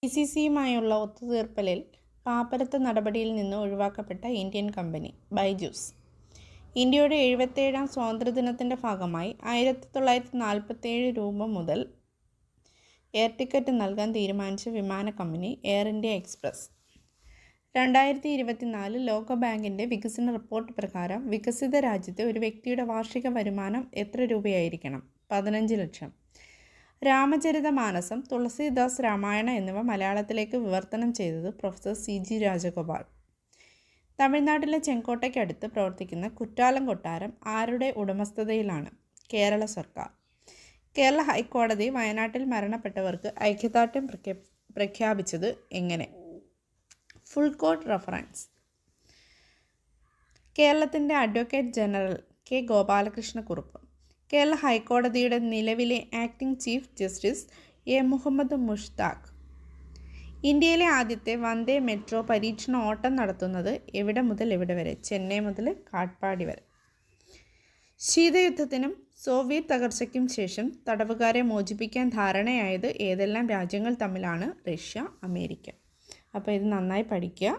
ICCയുമായുള്ള ഒത്തുതീർപ്പലിൽ പാപ്പരത്ത നടപടിയിൽ നിന്ന് ഒഴിവാക്കപ്പെട്ട Indian company Byju's. ഇന്ത്യയുടെ 77ാം സ്വാതന്ത്ര്യദിനത്തിൻ്റെ ഭാഗമായി 1947 രൂപ മുതൽ എയർ ടിക്കറ്റ് നൽകാൻ തീരുമാനിച്ച വിമാന കമ്പനി എയർ ഇന്ത്യ എക്സ്പ്രസ്. 2024 ലോകബാങ്കിൻ്റെ വികസന റിപ്പോർട്ട് പ്രകാരം വികസിത രാജ്യത്തെ ഒരു വ്യക്തിയുടെ വാർഷിക വരുമാനം എത്ര രൂപയായിരിക്കണം? 15 ലക്ഷം. രാമചരിതമാനസം, തുളസീദാസ് രാമായണ എന്നിവ മലയാളത്തിലേക്ക് വിവർത്തനം ചെയ്തത് പ്രൊഫസർ CG രാജഗോപാൽ. തമിഴ്നാട്ടിലെ ചെങ്കോട്ടയ്ക്കടുത്ത് പ്രവർത്തിക്കുന്ന കുറ്റാലം കൊട്ടാരം ആരുടെ ഉടമസ്ഥതയിലാണ്? കേരള സർക്കാർ. കേരള ഹൈക്കോടതി വയനാട്ടിൽ മരണപ്പെട്ടവർക്ക് ഐക്യദാർഢ്യം പ്രഖ്യാപിച്ചത് എങ്ങനെ? Full court reference. കേരളത്തിൻ്റെ advocate general K Gopalakrishna Kurup. Kerala ഹൈക്കോടതിയുടെ നിലവിലെ acting chief justice A Muhammad Mushtaq. ഇന്ത്യയിലെ ആദ്യത്തെ വന്ദേ മെട്രോ പരീക്ഷണ ഓട്ടം നടത്തുന്നത് എവിടെ മുതൽ എവിടെ വരെ? ചെന്നൈ മുതൽ കാട്ട്പാടി വരെ. ശീതയുദ്ധത്തിനും സോവിയറ്റ് തകർച്ചയ്ക്കും ശേഷം തടവുകാരെ മോചിപ്പിക്കാൻ ധാരണയായത് ഏതെല്ലാം രാജ്യങ്ങൾ തമ്മിലാണ്? Russia, America. അപ്പോൾ ഇത് നന്നായി പഠിക്കുക.